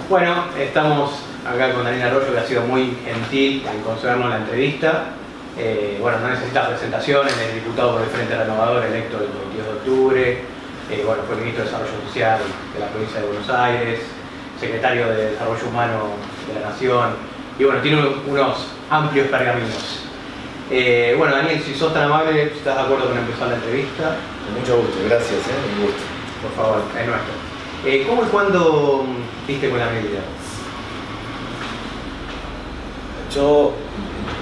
Bueno, estamos acá con Daniel Arroyo, que ha sido muy gentil en concedernos la entrevista. Bueno, no necesita presentaciones, es diputado por el Frente Renovador electo el 22 de octubre. Bueno, fue ministro de Desarrollo Social de la provincia de Buenos Aires, secretario de Desarrollo Humano de la Nación. Y bueno, tiene unos amplios pergaminos. Bueno, Daniel, si sos tan amable, ¿estás de acuerdo con empezar la entrevista? Con mucho gusto, gracias, un gusto. Por favor, es nuestro. ¿Cómo y cuándo viste con la medida? Yo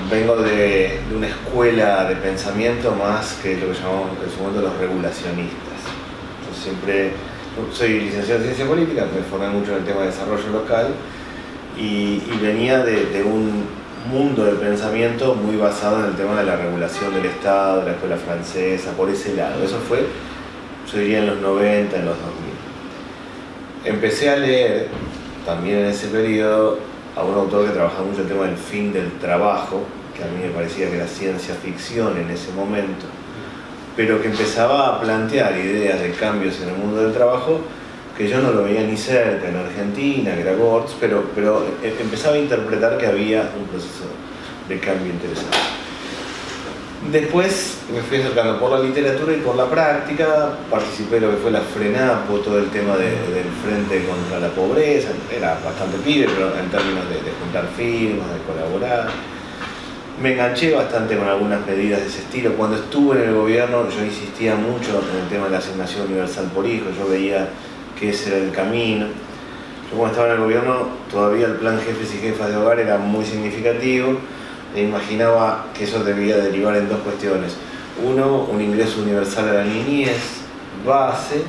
vengo de una escuela de pensamiento más que lo que llamamos en su momento los regulacionistas. Yo siempre soy licenciado en Ciencia Política, me formé mucho en el tema de desarrollo local y venía de un mundo de pensamiento muy basado en el tema de la regulación del Estado, de la escuela francesa, por ese lado. Eso fue, yo diría, en los 90, en los 2000. Empecé a leer, también en ese periodo, a un autor que trabajaba mucho el tema del fin del trabajo, que a mí me parecía que era ciencia ficción en ese momento, pero que empezaba a plantear ideas de cambios en el mundo del trabajo que yo no lo veía ni cerca en Argentina, que era Gortz, pero empezaba a interpretar que había un proceso de cambio interesante. Después me fui acercando por la literatura y por la práctica, participé de lo que fue la FRENAPO, todo el tema del Frente contra la Pobreza, era bastante pibe, pero en términos de juntar firmas, de colaborar. Me enganché bastante con algunas medidas de ese estilo. Cuando estuve en el gobierno yo insistía mucho en el tema de la asignación universal por hijo, yo veía que ese era el camino. Yo cuando estaba en el gobierno todavía el plan jefes y jefas de hogar era muy significativo e imaginaba que eso debía derivar en dos cuestiones. Uno, un ingreso universal a la niñez base,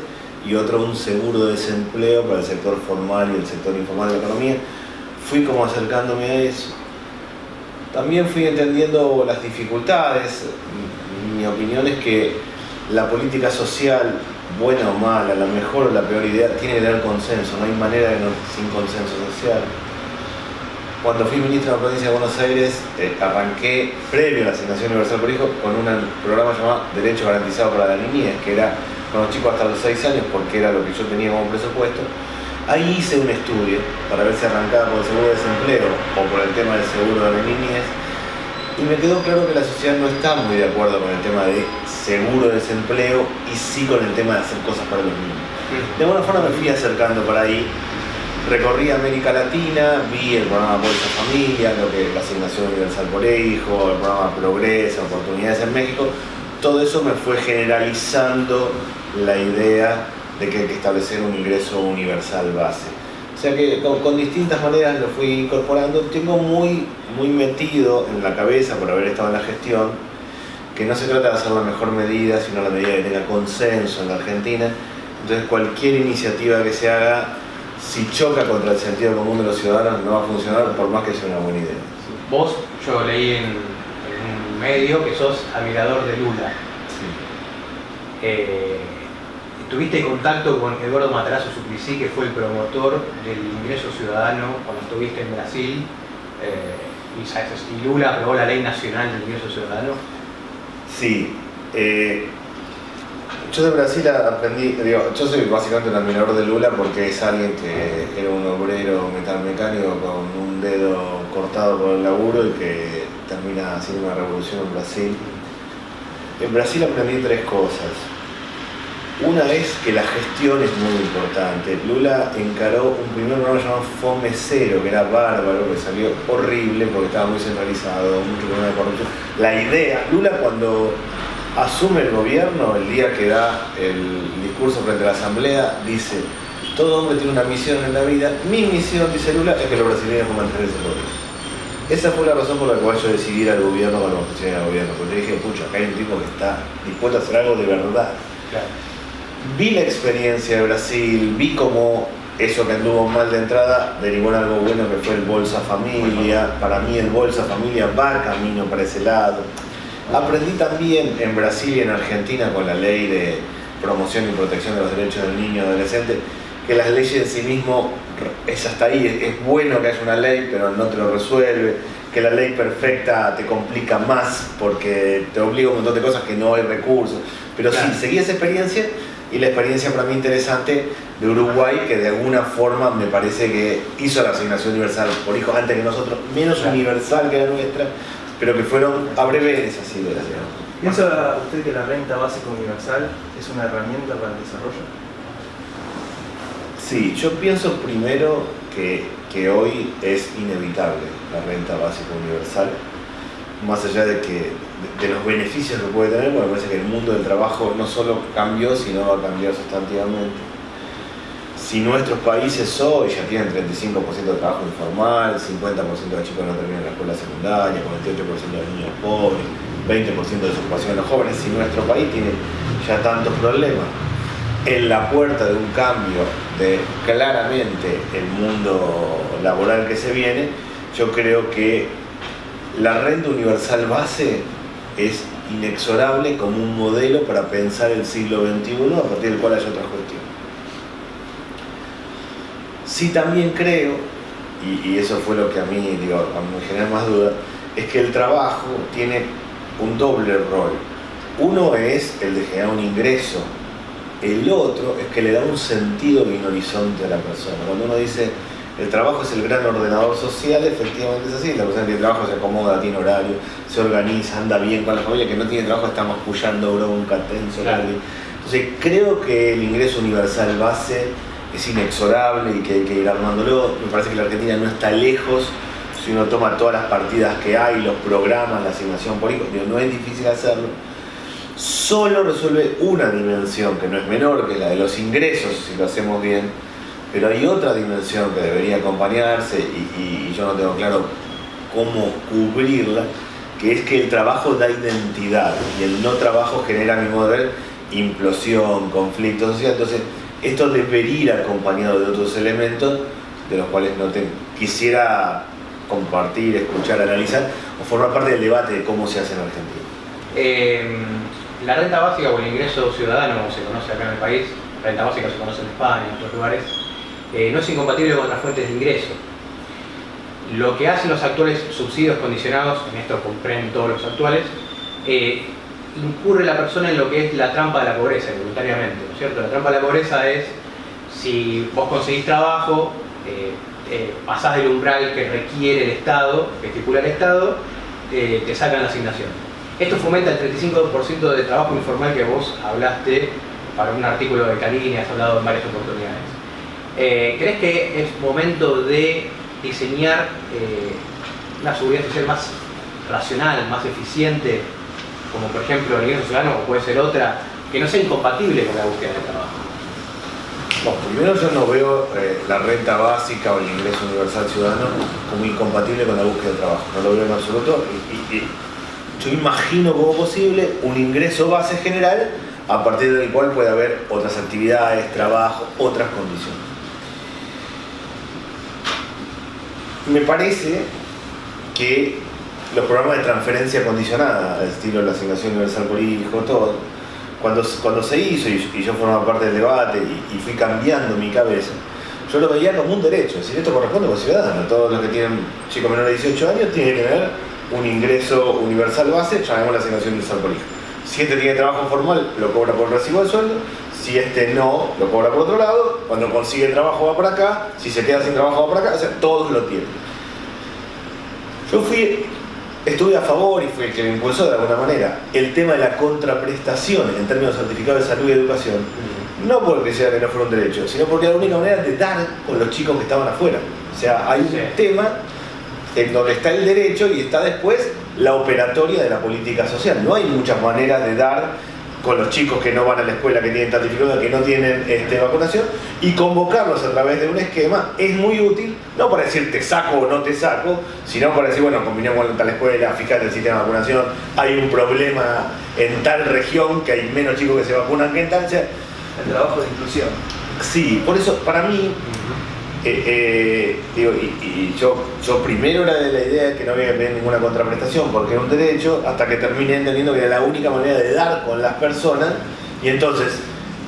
y otro, un seguro de desempleo para el sector formal y el sector informal de la economía. Fui como acercándome a eso. También fui entendiendo las dificultades. Mi opinión es que la política social, buena o mala, la mejor o la peor idea, tiene que tener consenso, no hay manera sin consenso social. Cuando fui ministro de la provincia de Buenos Aires, arranqué, previo a la asignación universal por hijo, con un programa llamado Derecho Garantizado para la Niñez, que era con los chicos hasta los 6 años, porque era lo que yo tenía como presupuesto. Ahí hice un estudio para ver si arrancaba por el seguro de desempleo o por el tema del seguro de la niñez, y me quedó claro que la sociedad no está muy de acuerdo con el tema de seguro de desempleo y sí con el tema de hacer cosas para los niños. De alguna forma me fui acercando para ahí. Recorrí América Latina, vi el programa Bolsa Familia, lo que la asignación universal por hijo, el programa Progresa, Oportunidades en México. Todo eso me fue generalizando la idea de que hay que establecer un ingreso universal base. O sea que con distintas maneras lo fui incorporando. Tengo muy metido en la cabeza, por haber estado en la gestión, que no se trata de hacer la mejor medida, sino la medida que tenga consenso en la Argentina. Entonces cualquier iniciativa que se haga, si choca contra el sentido común de los ciudadanos, no va a funcionar por más que sea una buena idea. Vos, yo leí en un medio que sos admirador de Lula. Sí. ¿Tuviste contacto con Eduardo Matarazzo Suplicy, que fue el promotor del ingreso ciudadano cuando estuviste en Brasil? Y Lula aprobó la Ley Nacional del Ingreso Ciudadano. Sí. Yo de Brasil aprendí, yo soy básicamente un admirador de Lula porque es alguien que era un obrero metalmecánico con un dedo cortado por el laburo y que termina haciendo una revolución en Brasil. En Brasil aprendí 3 cosas. Una es que la gestión es muy importante. Lula encaró un primer programa llamado Fome Cero, que era bárbaro, que salió horrible porque estaba muy centralizado, mucho problema de corrupción. La idea, Lula cuando asume el gobierno, el día que da el discurso frente a la asamblea, dice: todo hombre tiene una misión en la vida, mi misión, dice Lula, es que los brasileños coman 3 veces por día. Esa fue la razón por la cual yo decidí ir al gobierno cuando me pusieron al gobierno, porque dije, pucha, acá hay un tipo que está dispuesto a hacer algo de verdad. Claro. Vi la experiencia de Brasil, vi cómo eso que anduvo mal de entrada derivó en algo bueno que fue el Bolsa Familia. Para mí el Bolsa Familia va camino para ese lado. Aprendí también en Brasil y en Argentina con la ley de promoción y protección de los derechos del niño y adolescente, que las leyes en sí mismo es hasta ahí, es bueno que haya una ley, pero no te lo resuelve, que la ley perfecta te complica más porque te obliga a un montón de cosas que no hay recursos. Pero claro, sí, seguí esa experiencia y la experiencia para mí interesante de Uruguay, que de alguna forma me parece que hizo la asignación universal por hijo antes que nosotros, menos universal que la nuestra, pero que fueron a breve esas ideas. ¿Piensa usted que la renta básica universal es una herramienta para el desarrollo? Sí, yo pienso primero que hoy es inevitable la renta básica universal, más allá de los beneficios que puede tener, porque me parece que el mundo del trabajo no solo cambió, sino va a cambiar sustantivamente. Si nuestros países hoy ya tienen 35% de trabajo informal, 50% de chicos no terminan la escuela secundaria, 48% de niños pobres, 20% de desocupación de los jóvenes, si nuestro país tiene ya tantos problemas, en la puerta de un cambio de claramente el mundo laboral que se viene, yo creo que la renta universal base es inexorable como un modelo para pensar el siglo XXI, a partir del cual hay otras cuestiones. Sí, también creo, y eso fue lo que a mí me genera más duda, es que el trabajo tiene un doble rol. Uno es el de generar un ingreso, el otro es que le da un sentido y un horizonte a la persona. Cuando uno dice el trabajo es el gran ordenador social, efectivamente es así. La persona que tiene trabajo se acomoda, tiene horario, se organiza, anda bien con la familia. Que no tiene trabajo está mascullando bronca, tenso. Claro. Entonces creo que el ingreso universal base es inexorable y que hay que ir armándolo. Me parece que la Argentina no está lejos si uno toma todas las partidas que hay, los programas, la asignación por hijo. No es difícil hacerlo. Solo resuelve una dimensión que no es menor, que es la de los ingresos, si lo hacemos bien, pero hay otra dimensión que debería acompañarse y yo no tengo claro cómo cubrirla, que es que el trabajo da identidad y el no trabajo genera, a mi modo de ver, implosión, conflicto social. Entonces esto debería ir acompañado de otros elementos de los cuales no quisiera compartir, escuchar, analizar o formar parte del debate de cómo se hace en Argentina. La renta básica o el ingreso ciudadano, como se conoce acá en el país, renta básica se conoce en España y en otros lugares, no es incompatible con otras fuentes de ingreso. Lo que hacen los actuales subsidios condicionados, en esto comprenden todos los actuales, incurre la persona en lo que es la trampa de la pobreza, voluntariamente, ¿no es cierto? La trampa de la pobreza es, si vos conseguís trabajo, pasás del umbral que requiere el Estado, que estipula el Estado, te sacan la asignación. Esto fomenta el 35% de trabajo informal que vos hablaste para un artículo de Canini, has hablado en varias oportunidades. ¿Crees que es momento de diseñar una seguridad social más racional, más eficiente, como por ejemplo el ingreso ciudadano, o puede ser otra, que no sea incompatible con la búsqueda de trabajo? Bueno, primero yo no veo la renta básica o el ingreso universal ciudadano como incompatible con la búsqueda de trabajo, no lo veo en absoluto. Yo imagino como posible un ingreso base general a partir del cual puede haber otras actividades, trabajo, otras condiciones. Me parece que los programas de transferencia condicionada, al estilo de la asignación universal por hijo, todo, cuando se hizo y yo formaba parte del debate y fui cambiando mi cabeza, yo lo veía como un derecho, es decir, esto corresponde a los ciudadanos. Todos los que tienen chicos menores de 18 años tienen que tener un ingreso universal base, llamemos la asignación universal por hijo. Si este tiene trabajo formal, lo cobra por recibo de sueldo. Si este no, lo cobra por otro lado. Cuando consigue trabajo va para acá. Si se queda sin trabajo va para acá. O sea, todos lo tienen. Yo estuve a favor y fui el que me impulsó de alguna manera el tema de la contraprestación en términos de certificados de salud y educación. No porque sea que no fuera un derecho, sino porque era la única manera de dar con los chicos que estaban afuera. O sea, hay un tema en donde está el derecho y está después la operatoria de la política social. No hay muchas maneras de dar con los chicos que no van a la escuela, que tienen certificado, que no tienen vacunación, y convocarlos a través de un esquema es muy útil, no para decir te saco o no te saco, sino para decir, bueno, combinamos con tal escuela, fíjate el sistema de vacunación, hay un problema en tal región que hay menos chicos que se vacunan que en tal. El trabajo de inclusión. Sí, por eso para mí, yo primero era de la idea de que no había que pedir ninguna contraprestación porque era un derecho, hasta que terminé entendiendo que era la única manera de dar con las personas, y entonces,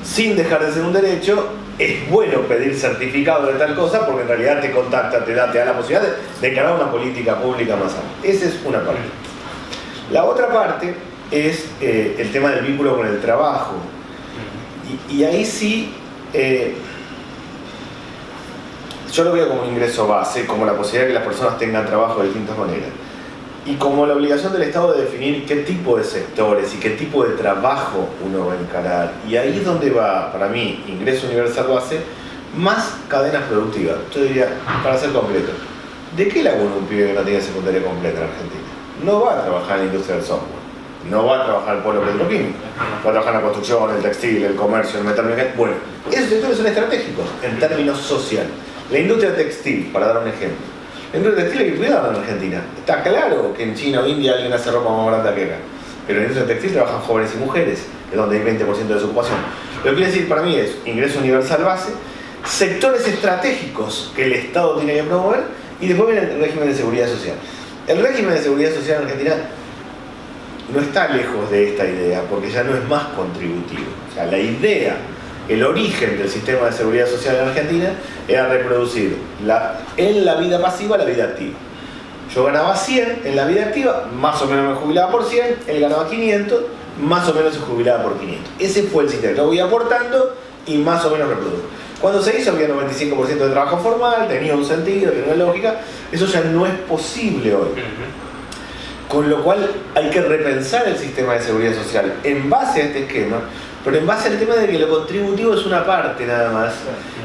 sin dejar de ser un derecho, es bueno pedir certificado de tal cosa porque en realidad te contacta, te da la posibilidad de encarar una política pública más amplia. Esa es una parte. La otra parte es el tema del vínculo con el trabajo. Y ahí sí, yo lo veo como un ingreso base, como la posibilidad de que las personas tengan trabajo de distintas maneras. Y como la obligación del Estado de definir qué tipo de sectores y qué tipo de trabajo uno va a encarar. Y ahí es donde va, para mí, ingreso universal base, más cadenas productivas. Yo diría, para ser concreto, ¿de qué labura un pibe que no tiene secundaria completa en Argentina? No va a trabajar en la industria del software, no va a trabajar en el polo petroquímico, va a trabajar en la construcción, el textil, el comercio, el metal mecánico. Bueno, esos sectores son estratégicos en términos sociales. La industria textil, para dar un ejemplo. La industria textil hay que cuidarla en Argentina. Está claro que en China o India alguien hace ropa más barata que acá. Pero en la industria textil trabajan jóvenes y mujeres, que es donde hay 20% de desocupación. Lo que quiere decir para mí es ingreso universal base, sectores estratégicos que el Estado tiene que promover, y después viene el régimen de seguridad social. El régimen de seguridad social en Argentina no está lejos de esta idea, porque ya no es más contributivo. O sea, la idea, el origen del sistema de seguridad social en Argentina era reproducir en la vida pasiva la vida activa. Yo ganaba 100 en la vida activa, más o menos me jubilaba por 100, él ganaba 500, más o menos se jubilaba por 500. Ese fue el sistema. Yo voy aportando y más o menos reproduzco. Cuando se hizo había 95% de trabajo formal, tenía un sentido, tenía una lógica. Eso ya no es posible hoy. Con lo cual hay que repensar el sistema de seguridad social en base a este esquema, pero en base al tema de que lo contributivo es una parte nada más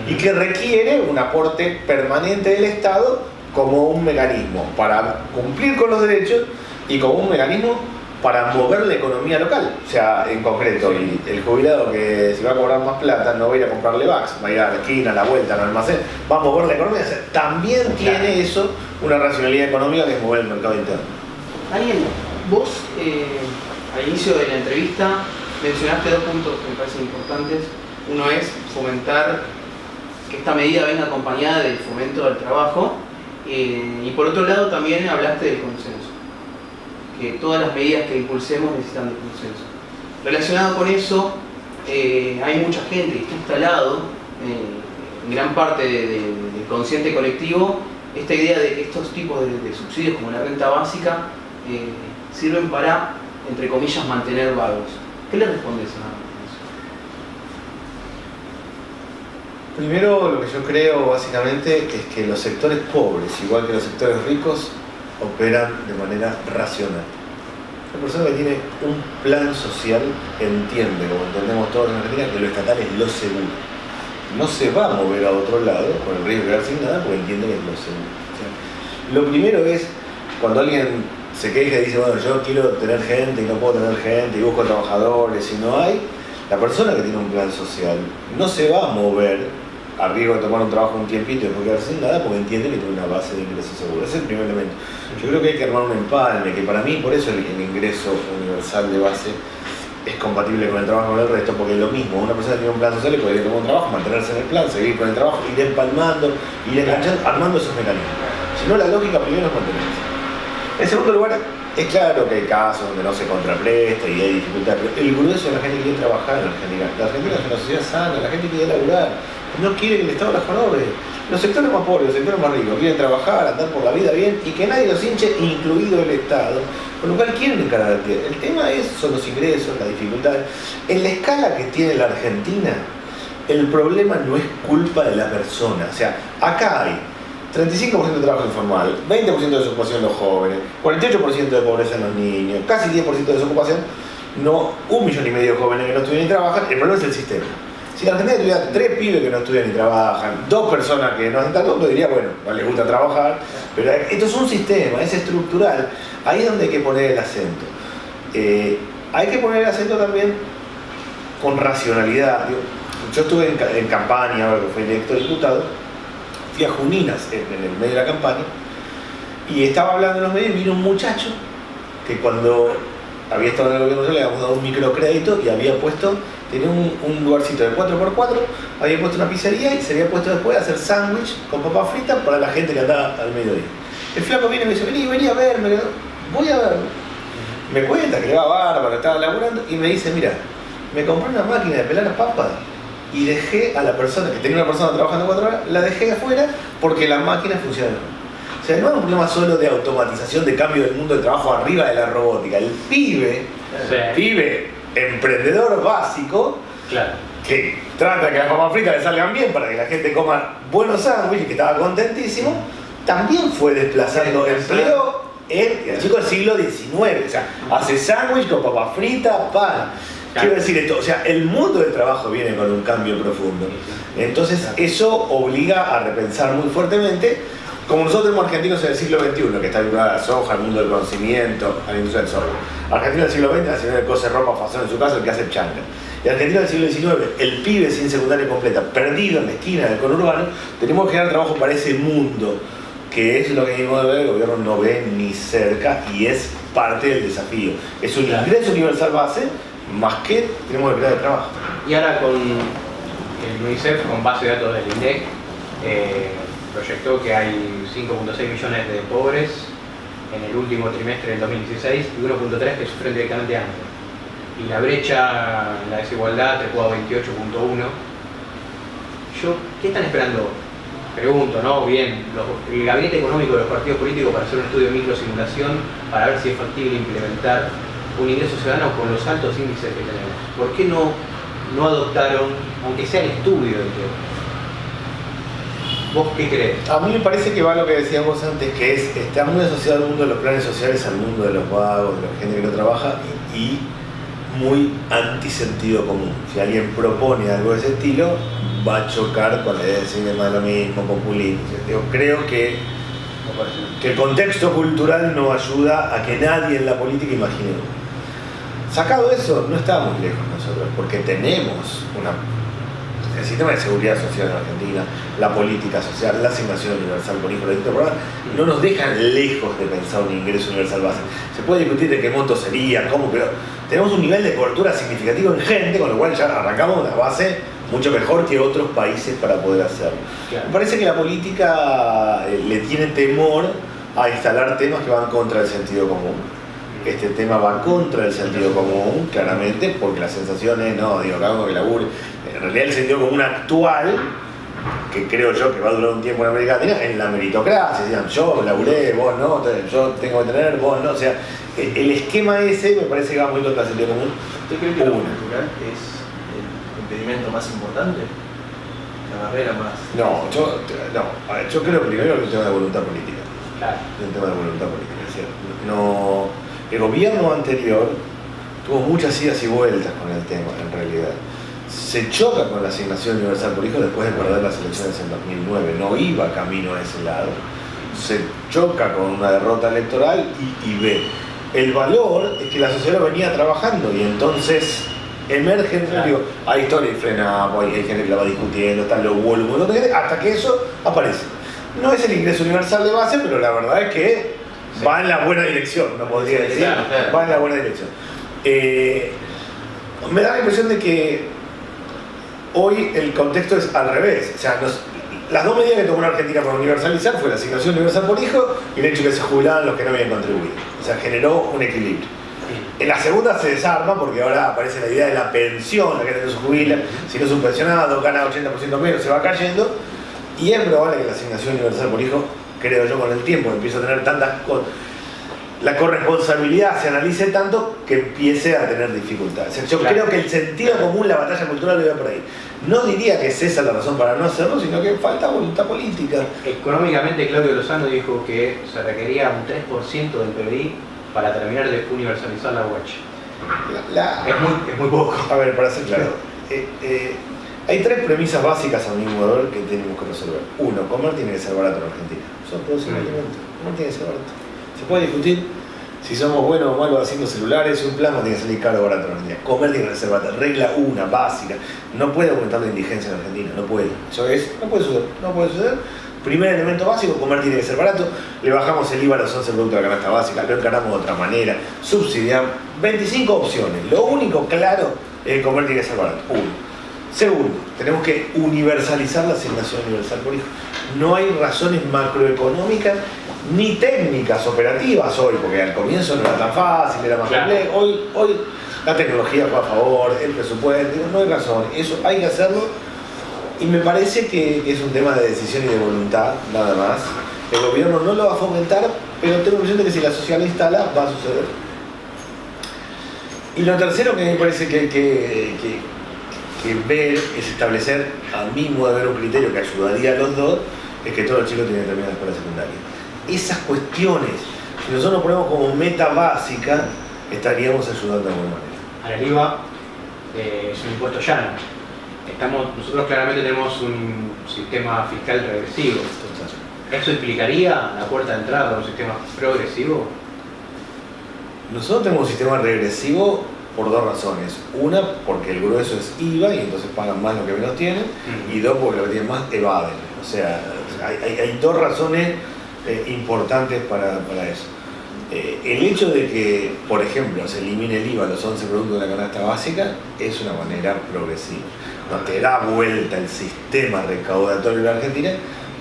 y que requiere un aporte permanente del Estado como un mecanismo para cumplir con los derechos y como un mecanismo para mover la economía local. O sea, en concreto, el jubilado que si va a cobrar más plata no va a ir a comprarle Vax, va a ir a la esquina, a la vuelta, al almacén, va a mover la economía. O sea, también tiene eso una racionalidad económica que es mover el mercado interno. Daniel, vos al inicio de la entrevista mencionaste dos puntos que me parecen importantes. Uno es fomentar que esta medida venga acompañada del fomento del trabajo y por otro lado también hablaste del consenso, que todas las medidas que impulsemos necesitan de consenso. Relacionado con eso, hay mucha gente que está instalado en gran parte del consciente colectivo esta idea de que estos tipos de subsidios como la renta básica sirven para, entre comillas, mantener vagos. ¿Qué le respondes a eso? Primero, lo que yo creo básicamente es que los sectores pobres, igual que los sectores ricos, operan de manera racional. La persona que tiene un plan social entiende, como entendemos todos en Argentina, que lo estatal es lo seguro. No se va a mover a otro lado con el riesgo de quedar sin nada porque entiende que es lo seguro. O sea, lo primero es cuando alguien se queja y dice, bueno, yo quiero tener gente y no puedo tener gente y busco trabajadores y no hay, la persona que tiene un plan social no se va a mover a riesgo de tomar un trabajo un tiempito y después quedar sin nada porque entiende que tiene una base de ingreso seguro. Ese es el primer elemento. Yo creo que hay que armar un empalme, que para mí por eso el ingreso universal de base es compatible con el trabajo del resto, porque es lo mismo, una persona que tiene un plan social y puede tomar un trabajo, mantenerse en el plan, seguir con el trabajo, ir empalmando, ir enganchando, armando esos mecanismos. Si no, la lógica primero es mantenerse. En segundo lugar, es claro que hay casos donde no se contrapresta y hay dificultades, pero el grueso de la gente quiere trabajar en la Argentina. La Argentina es una sociedad sana, la gente quiere laburar, no quiere que el Estado la jorobe. Los sectores más pobres, los sectores más ricos quieren trabajar, andar por la vida bien y que nadie los hinche, incluido el Estado, con lo cual quieren encarar el tema. El tema son los ingresos, las dificultades. En la escala que tiene la Argentina, el problema no es culpa de la persona. O sea, acá hay 35% de trabajo informal, 20% de desocupación en los jóvenes, 48% de pobreza en los niños, casi 10% de desocupación, no, 1,5 millones de jóvenes que no estudian ni trabajan. El problema es el sistema. Si la Argentina tuviera 3 pibes que no estudian ni trabajan, 2 personas que no hacen tanto, uno diría, bueno, no les gusta trabajar, pero esto es un sistema, es estructural. Ahí es donde hay que poner el acento. Hay que poner el acento también con racionalidad. Yo estuve en campaña, ahora que fui electo diputado, fui a Juninas en el medio de la campaña y estaba hablando en los medios y vino un muchacho que cuando había estado en el gobierno le habíamos dado un microcrédito y había puesto, tenía un lugarcito de 4x4, había puesto una pizzería y se había puesto después a hacer sándwich con papas fritas para la gente que andaba al mediodía. El flaco viene y me dice, vení a verme, voy a verlo. Me cuenta que le va bárbaro, estaba laburando y me dice, mira, me compré una máquina de pelar papas y dejé a la persona, que tenía una persona trabajando 4 horas, la dejé afuera porque la máquina funciona. O sea, no es un problema solo de automatización, de cambio del mundo del trabajo arriba de la robótica. El pibe, emprendedor básico, claro, que trata de que las papas fritas le salgan bien para que la gente coma buenos sándwiches, que estaba contentísimo, también fue desplazando empleo el chico del siglo XIX. O sea, hace sándwich con papas fritas, pan. Quiero decir esto, o sea, el mundo del trabajo viene con un cambio profundo. Entonces eso obliga a repensar muy fuertemente, como nosotros tenemos argentinos en el siglo XXI, que está vinculado a la soja, al mundo del conocimiento, a la industria del software. Argentino del siglo XX, la señora que cose ropa fazón en su casa, el que hace changa. Y argentino del siglo XIX, el pibe sin secundaria completa, perdido en la esquina del conurbano, tenemos que generar trabajo para ese mundo, que es lo que mismo el gobierno no ve ni cerca y es parte del desafío. Es un ingreso universal base, más que tenemos que crear de trabajo. Y ahora con el UNICEF, con base de datos del INDEC, proyectó que hay 5.6 millones de pobres en el último trimestre del 2016 y 1.3 que sufren directamente hambre. Y la brecha, la desigualdad trepó a 28.1. ¿Qué están esperando? Pregunto, ¿no? Bien, el gabinete económico de los partidos políticos para hacer un estudio de microsimulación para ver si es factible implementar un ingreso ciudadano con los altos índices que tenemos. ¿Por qué no adoptaron, aunque sea el estudio del tema? ¿Vos qué crees? A mí me parece que va lo que decíamos antes, que es, está muy asociado al mundo de los planes sociales, al mundo de los vagos, de la gente que no trabaja, y muy antisentido común. Si alguien propone algo de ese estilo, va a chocar con la idea de decir más lo mismo, populismo. Yo creo que el contexto cultural no ayuda a que nadie en la política imagine. Sacado eso, no estamos lejos nosotros, porque tenemos el sistema de seguridad social en Argentina, la política social, la asignación universal por hijo, no nos dejan lejos de pensar un ingreso universal base. Se puede discutir de qué monto sería, cómo, pero tenemos un nivel de cobertura significativo en gente, con lo cual ya arrancamos una base mucho mejor que otros países para poder hacerlo. Claro. Me parece que la política le tiene temor a instalar temas que van contra el sentido común. Este tema va contra el sentido común, claramente, porque la sensación es, no, digo, cada uno que labure. En realidad el sentido común actual, que creo yo que va a durar un tiempo en América Latina, en la meritocracia. Decían, yo laburé, vos no, yo tengo que tener, vos no. O sea, el esquema ese me parece que va muy contra el sentido común. ¿Usted cree que lo cultural es el impedimento más importante? ¿La barrera más? No, a ver, yo creo primero que es un tema de voluntad política. Claro. Es un tema de voluntad política, es decir, no... El gobierno anterior tuvo muchas idas y vueltas con el tema, en realidad. Se choca con la asignación universal por hijo después de perder las elecciones en 2009. No iba camino a ese lado. Se choca con una derrota electoral y ve. El valor es que la sociedad venía trabajando y entonces emergen, digo, hay historia y frena, hay gente que la va discutiendo, están los vuelos, hasta que eso aparece. No es el ingreso universal de base, pero la verdad es que va en la buena dirección, no podría decir, claro. Va en la buena dirección. Me da la impresión de que hoy el contexto es al revés. O sea, las dos medidas que tomó la Argentina para universalizar fue la asignación universal por hijo y el hecho de que se jubilaban los que no habían contribuido. O sea, generó un equilibrio. En la segunda se desarma porque ahora aparece la idea de la pensión, la gente no se jubila, si no es un pensionado, gana 80% menos, se va cayendo. Y es probable que la asignación universal por hijo, creo yo, con el tiempo empieza a tener la corresponsabilidad se analice tanto que empiece a tener dificultades. O sea, yo creo que el sentido común, la batalla cultural lo iba por ahí. No diría que es esa la razón para no hacerlo, sino que falta voluntad política. Económicamente, Claudio Lozano dijo que se requería un 3% del PBI para terminar de universalizar la UH. Es muy poco. A ver, para ser claro, hay tres premisas básicas a mi modo de ver que tenemos que resolver. Uno, comer tiene que ser barato en Argentina. Son producir alimentos, comer tiene que ser barato. Se puede discutir si somos buenos o malos haciendo celulares, un plasma tiene que salir caro o barato en Argentina. Comer tiene que ser barato. Regla una, básica. No puede aumentar la indigencia en Argentina, no puede. Eso es, no puede suceder. Primer elemento básico, comer tiene que ser barato. Le bajamos el IVA a los 11 productos de la canasta básica, lo encaramos de otra manera, subsidiamos. 25 opciones. Lo único claro es que comer tiene que ser barato. Uno. Segundo, tenemos que universalizar la asignación universal por hijo. No hay razones macroeconómicas ni técnicas operativas hoy, porque al comienzo no era tan fácil, era más complejo. Hoy la tecnología va a favor, el presupuesto, no hay razón. Eso hay que hacerlo y me parece que es un tema de decisión y de voluntad, nada más. El gobierno no lo va a fomentar, pero tengo la impresión de que si la sociedad lo instala, va a suceder. Y lo tercero que me parece que que ver es establecer, a mi modo de ver, un criterio que ayudaría a los dos, es que todos los chicos tienen que terminar la escuela secundaria. Esas cuestiones, si nosotros nos ponemos como meta básica, estaríamos ayudando de alguna manera. Ahora, el IVA es un impuesto llano. Nosotros claramente tenemos un sistema fiscal regresivo. ¿Eso implicaría la puerta de entrada a un sistema progresivo? Nosotros tenemos un sistema regresivo por dos razones. Una, porque el grueso es IVA y entonces pagan más lo que menos tienen. Y dos, porque lo que tienen más evaden. O sea, hay dos razones importantes para eso. El hecho de que, por ejemplo, se elimine el IVA a los 11 productos de la canasta básica es una manera progresiva. No te da vuelta el sistema recaudatorio de la Argentina,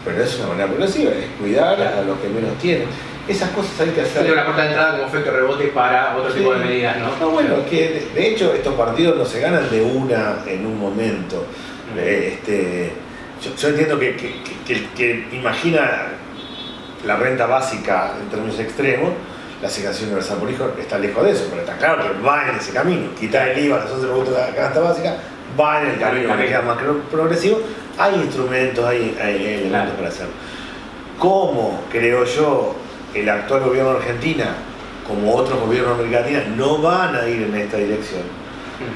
pero es una manera progresiva, es cuidar a los que menos tienen. Esas cosas hay que hacer. Tiene una puerta de entrada como efecto rebote para otro tipo de medidas, ¿no? No, bueno, que de hecho estos partidos no se ganan de una en un momento. Yo entiendo que imagina la renta básica en términos extremos, la asignación universal por hijo está lejos de eso, pero está claro que va en ese camino. Quitar el IVA a los 11 productos de la canasta básica va en el camino que queda más progresivo. Hay instrumentos, hay elementos para hacerlo. ¿Cómo, creo yo, el actual gobierno de Argentina, como otros gobiernos de América Latina, no van a ir en esta dirección?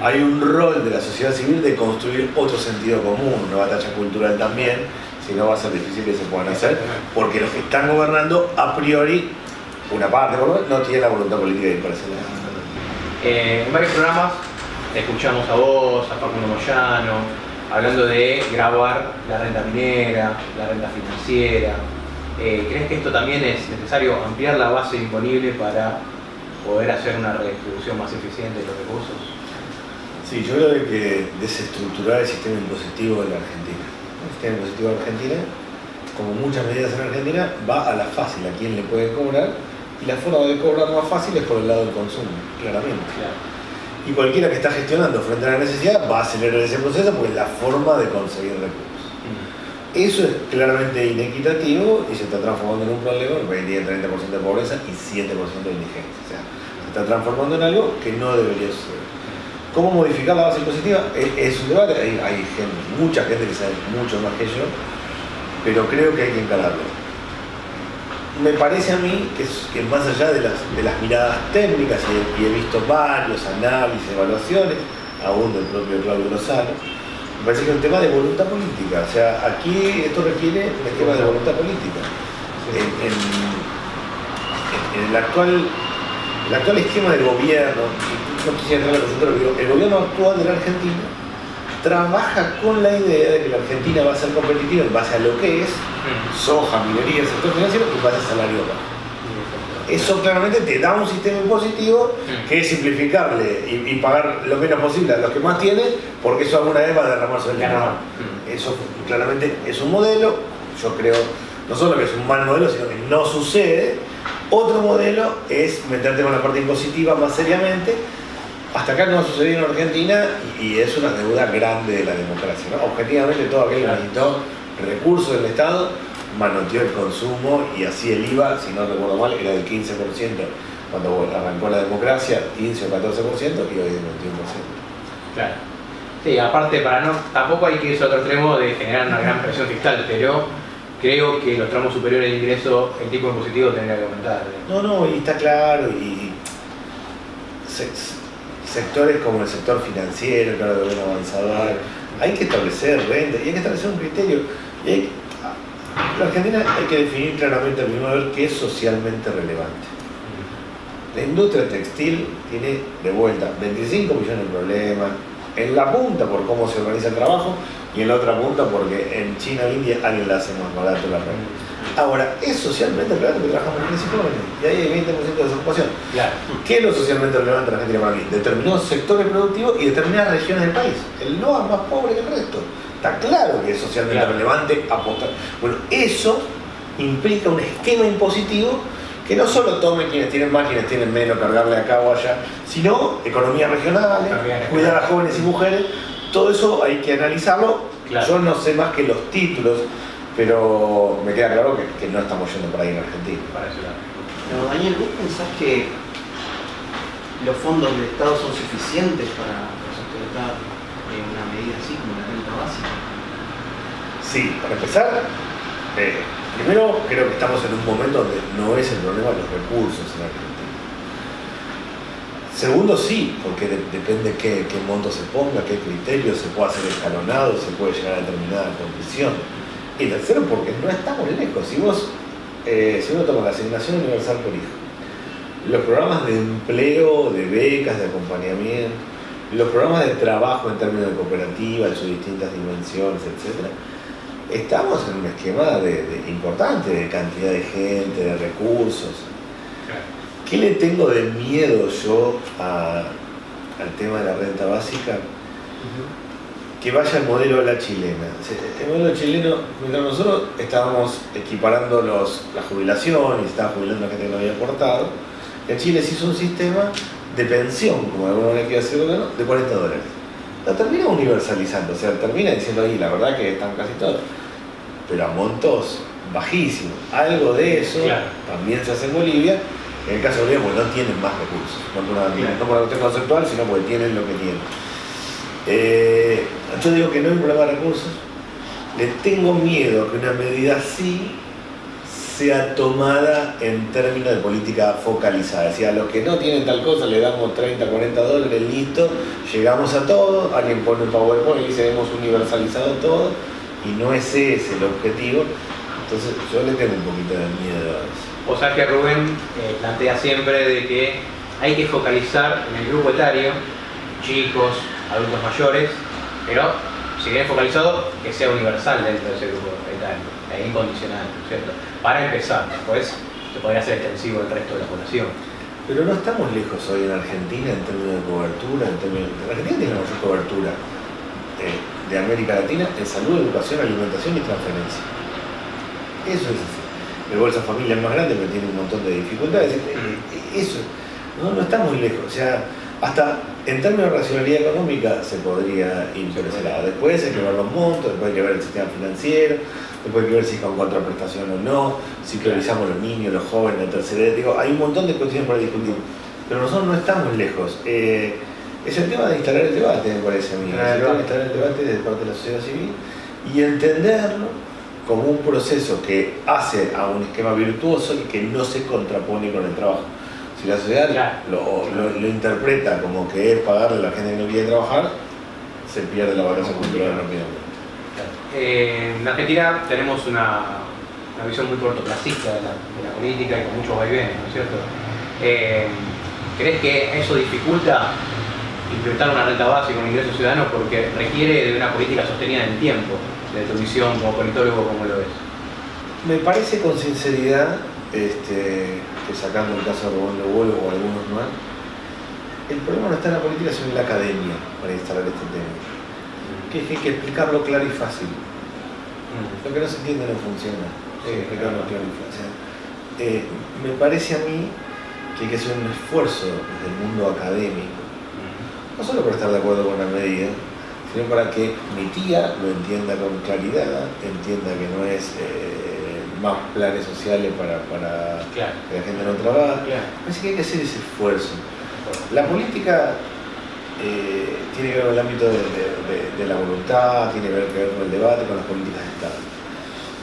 Hay un rol de la sociedad civil de construir otro sentido común, una batalla cultural también, si no va a ser difícil que se puedan hacer, porque los que están gobernando, a priori, una parte por lo menos, no tienen la voluntad política de ir para ese lado. En varios programas escuchamos a vos, a Facundo Moyano, hablando de gravar la renta minera, la renta financiera. ¿Crees que esto también es necesario, ampliar la base imponible para poder hacer una redistribución más eficiente de los recursos? Sí, yo creo que hay que desestructurar el sistema impositivo de la Argentina. El sistema impositivo de Argentina, como muchas medidas en Argentina, va a la fácil, a quién le puede cobrar, y la forma de cobrar más fácil es por el lado del consumo, claramente. Claro. Y cualquiera que está gestionando frente a la necesidad va a acelerar ese proceso porque es la forma de conseguir recursos. Eso es claramente inequitativo y se está transformando en un problema porque tiene 30% de pobreza y 7% de indigencia. O sea, se está transformando en algo que no debería suceder. ¿Cómo modificar la base impositiva? Es un debate, hay gente, mucha gente que sabe mucho más que yo, pero creo que hay que encararlo. Me parece a mí que más allá de las miradas técnicas, y he visto varios análisis, evaluaciones, aún del propio Claudio Lozano, me parece que es un tema de voluntad política. O sea, aquí esto requiere un tema de voluntad política. En el actual esquema del gobierno, no quisiera entrar en la presentación, pero el gobierno actual de la Argentina trabaja con la idea de que la Argentina va a ser competitiva en base a lo que es soja, minería, sector financiero, y en base a salario bajo. Eso claramente te da un sistema impositivo que es simplificarle y pagar lo menos posible a los que más tienen, porque eso alguna vez va a derramar sobre el mercado. Eso claramente es un modelo, yo creo, no solo que es un mal modelo, sino que no sucede. Otro modelo es meterte con la parte impositiva más seriamente. Hasta acá no ha sucedido en Argentina y es una deuda grande de la democracia, ¿no? Objetivamente todo aquel que necesitó recursos del Estado manoteó el consumo y así el IVA, si no recuerdo mal, era del 15% cuando arrancó la democracia, 15 o 14% y hoy es del 21%. Claro. Sí, aparte tampoco hay que irse a otro extremo de generar una gran presión fiscal, pero creo que los tramos superiores de ingreso, el tipo impositivo tendría que aumentar. No, y está claro, y sectores como el sector financiero, claro, de buen avanzador, hay que establecer renta y hay que establecer un criterio. La Argentina hay que definir claramente, primero, qué es socialmente relevante. La industria textil tiene de vuelta 25 millones de problemas, en la punta por cómo se organiza el trabajo y en la otra punta porque en China o India alguien la hace más barato la renta. Ahora, es socialmente relevante que trabajamos en ese jóvenes y ahí hay 20% de desocupación. Claro. ¿Qué es lo socialmente relevante en Argentina para mí? Determinados sectores productivos y determinadas regiones del país. El NOA es más pobre que el resto. Está claro que es socialmente relevante apostar. Bueno, eso implica un esquema impositivo que no solo tome quienes tienen más, quienes tienen menos, cargarle acá o allá, sino economías regionales, cuidar a jóvenes y mujeres. Todo eso hay que analizarlo. Claro. Yo no sé más que los títulos, pero me queda claro que no estamos yendo por ahí en Argentina. No, Daniel, ¿vos pensás que los fondos del Estado son suficientes para sustentar una medida así como la renta básica? Sí, para empezar, primero creo que estamos en un momento donde no es el problema de los recursos en Argentina. Segundo, sí, porque depende qué monto se ponga, qué criterio se puede hacer escalonado, se puede llegar a determinada conclusión. Y tercero, porque no estamos lejos. Si uno toma la asignación universal por hijo, los programas de empleo, de becas, de acompañamiento, los programas de trabajo en términos de cooperativa, en sus distintas dimensiones, etc., estamos en un esquema importante de cantidad de gente, de recursos. ¿Qué le tengo de miedo yo al tema de la renta básica? Que vaya el modelo de la chilena. El modelo chileno, mientras nosotros estábamos equiparando la jubilación y se estaba jubilando la gente que no había aportado, en Chile se hizo un sistema de pensión, como de alguna manera quiere decirlo, ¿no?, de $40. Lo termina universalizando, o sea, termina diciendo ahí, la verdad que están casi todos, pero a montos bajísimos. Algo de eso también se hace en Bolivia. En el caso de Bolivia, porque no tienen más recursos, no por una cuestión conceptual, sino porque tienen lo que tienen. Yo digo que no hay un problema de recursos. Le tengo miedo a que una medida así sea tomada en términos de política focalizada. Es decir, a los que no tienen tal cosa le damos $30, $40, listo, llegamos a todo, alguien pone un PowerPoint y dice hemos universalizado todo, y no es ese el objetivo. Entonces yo le tengo un poquito de miedo a eso. O sea que Rubén plantea siempre de que hay que focalizar en el grupo etario, chicos, adultos mayores, pero si bien focalizado, que sea universal dentro de ese grupo etario, incondicional, ¿no es cierto? Para empezar, después se podría hacer extensivo al resto de la población. Pero no estamos lejos hoy en Argentina en términos de cobertura, Argentina tiene la mayor cobertura de América Latina en salud, educación, alimentación y transferencia. Eso es así. El Bolsa Familia es más grande, pero tiene un montón de dificultades. Eso, no estamos muy lejos. O sea, hasta en términos de racionalidad económica se podría ir por ese lado. Después hay que ver los montos, después hay que ver el sistema financiero, después hay que ver si con contraprestación o no, si priorizamos los niños, los jóvenes, la tercera edad. Digo, hay un montón de cuestiones para discutir, pero nosotros no estamos lejos. Es el tema de instalar el debate, me parece a mí. Es el tema de instalar el debate desde parte de la sociedad civil y entenderlo como un proceso que hace a un esquema virtuoso y que no se contrapone con el trabajo. Si la sociedad lo interpreta como que es pagarle a la gente que no quiere trabajar, se pierde la balanza cultural rápidamente. En Argentina tenemos una visión muy cortoplacista de la política y con muchos vaivenes, ¿no es cierto? ¿Crees que eso dificulta implementar una renta básica, un ingreso ciudadano, porque requiere de una política sostenida en el tiempo? De tu visión como politólogo, ¿cómo lo ves? Me parece con sinceridad, que sacando el caso de Rubén Lobolo o algunos más, el problema no está en la política, sino en la academia para instalar este tema. Que es que hay que explicarlo claro y fácil. Lo que no se entiende no funciona. Explicarlo claro y fácil. Me parece a mí que hay que hacer un esfuerzo desde el mundo académico, no solo para estar de acuerdo con una medida, sino para que mi tía lo entienda con claridad, entienda que no es más planes sociales para que la gente no trabaje. Así que hay que hacer ese esfuerzo. La política tiene que ver con el ámbito de la voluntad, tiene que ver con el debate, con las políticas de Estado.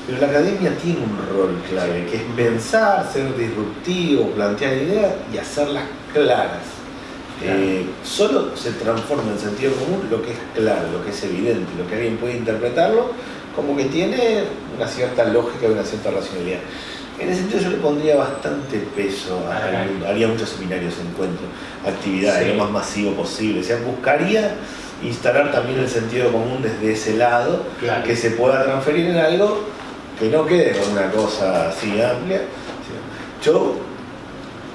Pero la academia tiene un rol clave, que es pensar, ser disruptivo, plantear ideas y hacerlas claras. Solo se transforma en sentido común lo que es claro, lo que es evidente, lo que alguien puede interpretarlo como que tiene una cierta lógica y una cierta racionalidad. En ese sentido yo le pondría bastante peso al mundo, haría muchos seminarios, encuentros, actividades, lo más masivo posible. O sea, buscaría instalar también el sentido común desde ese lado, que se pueda transferir en algo que no quede con una cosa así amplia. Yo,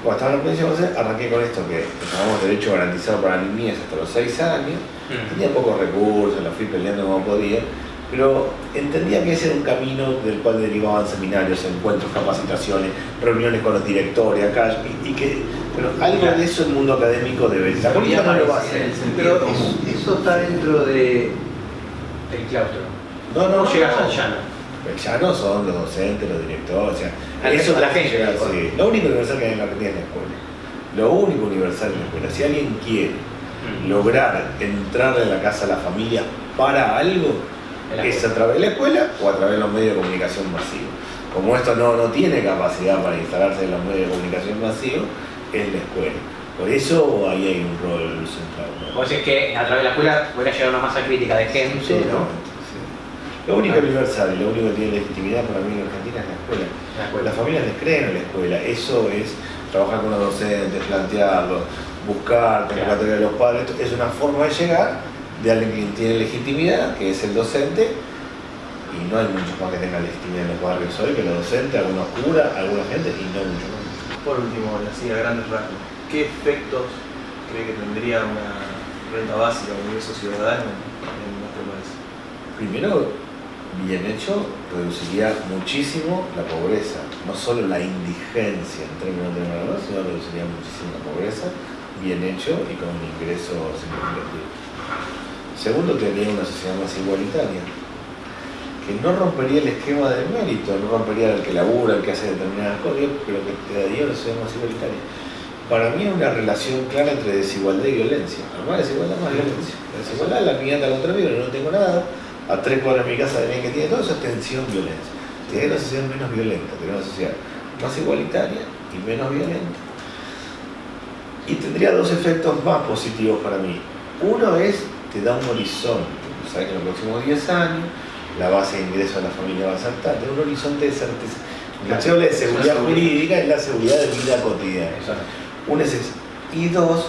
cuando estaba en la provincia, arranqué con esto que llamamos derecho garantizado para la niñez hasta los 6 años. Tenía pocos recursos, la fui peleando como podía, pero entendía que ese era un camino del cual derivaban seminarios, encuentros, capacitaciones, reuniones con los directores acá, y que algo de eso el mundo académico debe. La política no lo va a hacer. Pero eso está dentro de el claustro. No llegas al llano. El llano son los docentes, los directores, o sea, eso es la gente. Sí. Lo único universal que hay en la Argentina es la escuela. Lo único universal es la escuela. Si alguien quiere lograr entrar en la casa de la familia para algo es a través de la escuela o a través de los medios de comunicación masivos. Como esto no tiene capacidad para instalarse en los medios de comunicación masivos, es la escuela. Por eso ahí hay un rol central, ¿no? Vos decís que a través de la escuela puede llegar a una masa crítica de gente, ¿no? Sí. Lo único universal y lo único que tiene legitimidad para mí en Argentina es la escuela. Las familias les creen en la escuela. Eso es trabajar con los docentes, plantearlo, buscar convocatoria de los padres. Es una forma de llegar de alguien que tiene legitimidad, que es el docente, y no hay muchos más que tengan legitimidad en los barrios hoy que los docentes, algunos curas, alguna gente, y no mucho más. Por último, así a grandes rasgos, ¿qué efectos cree que tendría una renta básica o un ingreso ciudadano en nuestro país? Primero, bien hecho, reduciría muchísimo la pobreza, no solo la indigencia en términos de demografía, sino reduciría muchísimo la pobreza, bien hecho y con un ingreso significativo. Segundo, tendría una sociedad más igualitaria, que no rompería el esquema del mérito, no rompería el que labura, el que hace determinadas cosas, pero que te daría una sociedad más igualitaria. Para mí hay una relación clara entre desigualdad y violencia. Más desigualdad, más violencia. La desigualdad es la piñata contra mí, pero no tengo nada. A 3 cuadras de mi casa de alguien que tiene todo eso, es tensión, violencia. Tener una sociedad menos violenta, tener una sociedad más igualitaria y menos violenta. Y tendría dos efectos más positivos para mí. Uno es, te da un horizonte. Sabes que en los próximos 10 años la base de ingreso a la familia va a saltar, tener un horizonte de certeza. Cuando se habla de seguridad jurídica, es la seguridad de vida cotidiana. Uno es eso. Y dos,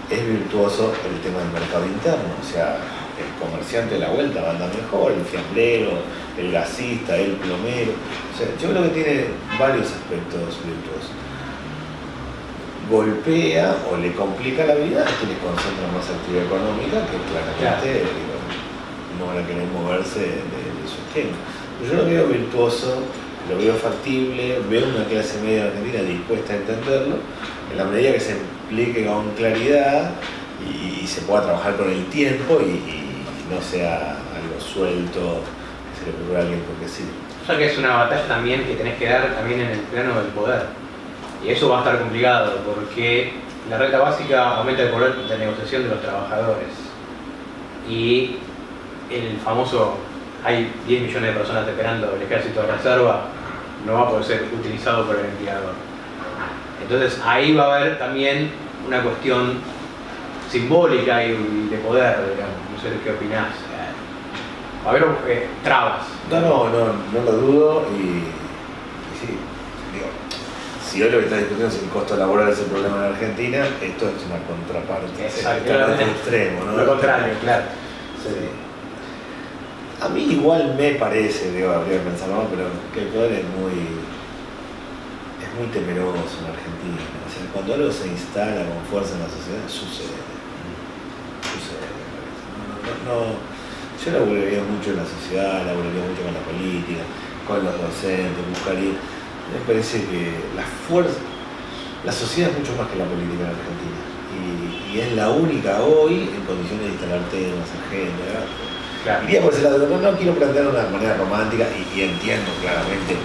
es virtuoso el tema del mercado interno. O sea, el comerciante de la vuelta va a andar mejor, el fiambrero, el gasista, el plomero. O sea, yo creo que tiene varios aspectos virtuosos. Golpea o le complica la vida a quienes concentran más actividad económica, que claramente no van a querer moverse de su esquema. Pero yo lo veo virtuoso, lo veo factible, veo una clase media argentina dispuesta a entenderlo, en la medida que se explique con claridad y se pueda trabajar con el tiempo y no sea algo suelto, que se le ocurra a alguien porque sí. O sea que es una batalla también que tenés que dar también en el plano del poder. Y eso va a estar complicado porque la renta básica aumenta el poder de negociación de los trabajadores. Y el famoso, hay 10 millones de personas esperando el ejército de reserva, no va a poder ser utilizado por el empleador. Entonces ahí va a haber también una cuestión simbólica y de poder, digamos. No sé qué opinás. Va a haber trabas. No lo dudo y sí, digo, si hoy lo que está discutiendo es el costo laboral es el problema en Argentina, esto es una contraparte, exactamente, es extremo, ¿no? Lo contrario, claro. Sí. A mí igual me parece, digo, habría que pensarlo más, pero que el poder es muy temeroso en Argentina. O sea, cuando algo se instala con fuerza en la sociedad, sucede. Yo laburaría mucho en la sociedad, laburaría mucho con la política, con los docentes, buscaría. Me parece que la sociedad es mucho más que la política en Argentina. Y es la única hoy en condiciones de instalar temas, agenda. Claro. Iría por ese lado, no quiero plantearlo de una manera romántica y entiendo claramente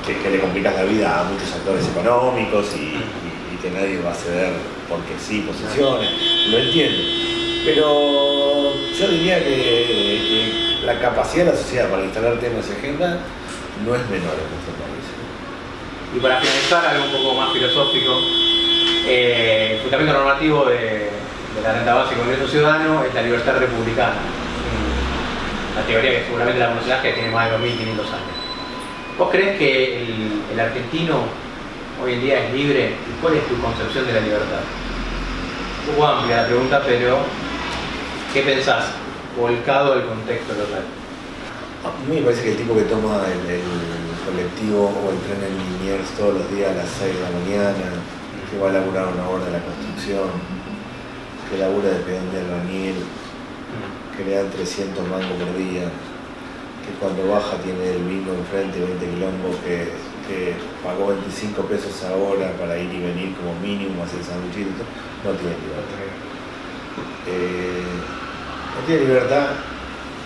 que le complicas la vida a muchos actores económicos y que nadie va a ceder porque sí posiciones, lo entiendo. Pero yo diría que la capacidad de la sociedad para instalar temas y agenda no es menor en nuestro país. Y para finalizar, algo un poco más filosófico, el fundamento normativo de la renta básica del ingreso ciudadano es la libertad republicana. Una teoría que seguramente la conocerás, que tiene más de 2500 años. ¿Vos crees que el argentino hoy en día es libre? ¿Cuál es tu concepción de la libertad? Un poco amplia la pregunta, pero ¿qué pensás? Volcado al contexto local. A mí me parece que el tipo que toma el colectivo o el tren en Liniers todos los días a las 6 de la mañana, que va a laburar una hora de la construcción, que labura de peón de albañil, que le dan 300 mangos por día, que cuando baja tiene el bingo enfrente, 20 quilombos, que pagó 25 pesos ahora para ir y venir como mínimo, hacer sanduchitos, no tiene libertad. No tiene libertad,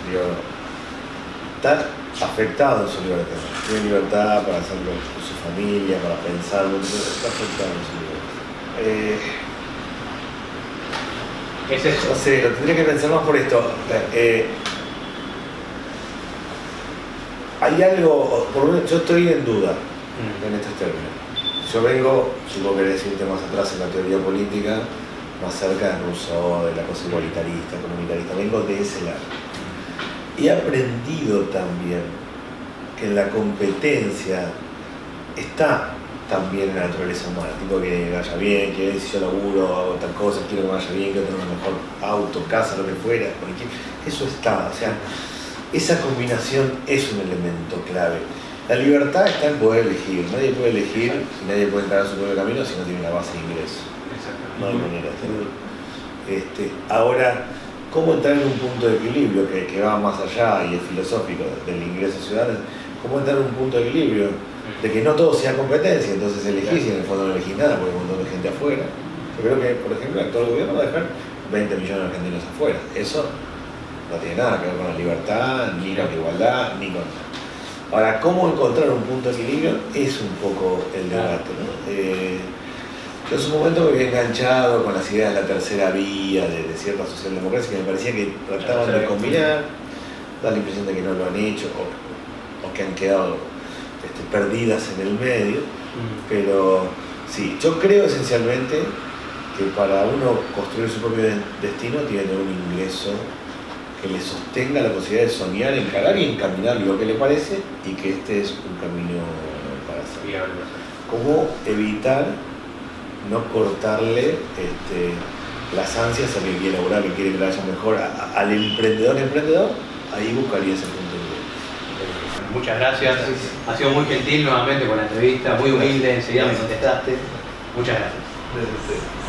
digo, está afectado en su libertad. Tiene libertad para hacerlo con su familia, para pensarlo, está afectado en su libertad. Es eso. No sé, lo tendría que pensar más por esto. Hay algo, por lo menos yo estoy en duda en estos términos. Yo vengo, supongo que decirte más atrás en la teoría política, más cerca de Rousseau, de la cosa igualitarista, comunitarista, vengo de ese lado. Y he aprendido también que en la competencia está también en la naturaleza humana, tipo que vaya bien, que si yo laburo, hago tal cosa, quiero que vaya bien, quiero tener un mejor auto, casa, lo que fuera, eso está, o sea, esa combinación es un elemento clave. La libertad está en poder elegir, nadie puede elegir y nadie puede entrar a su propio camino si no tiene una base de ingreso. No hay manera de hacerlo. Ahora, ¿cómo entrar en un punto de equilibrio que va más allá y es filosófico del ingreso ciudadano? ¿Cómo entrar en un punto de equilibrio de que no todo sea competencia? Entonces elegís y en el fondo no elegís nada porque hay un montón de gente afuera. Yo creo que, por ejemplo, el actual gobierno va a dejar 20 millones de argentinos afuera. Eso no tiene nada que ver con la libertad, ni con la igualdad, ni con... Ahora, ¿cómo encontrar un punto de equilibrio? Es un poco el debate, ¿no? Yo en su momento me había enganchado con las ideas de la tercera vía, de cierta socialdemocracia, que me parecía que trataban de combinar, da la impresión de que no lo han hecho o que han quedado perdidas en el medio, pero sí, yo creo esencialmente que para uno construir su propio destino tiene que tener un ingreso que le sostenga la posibilidad de soñar, encarar y encaminar lo que le parece y que este es un camino para hacer. ¿Cómo evitar no cortarle las ansias a que quiere lograr, que quiere que le vaya mejor al emprendedor? Ahí buscaría ese punto de vista. Muchas gracias. Ha sido muy gentil nuevamente con la entrevista, muy humilde, enseguida me contestaste. Muchas gracias. Desde usted.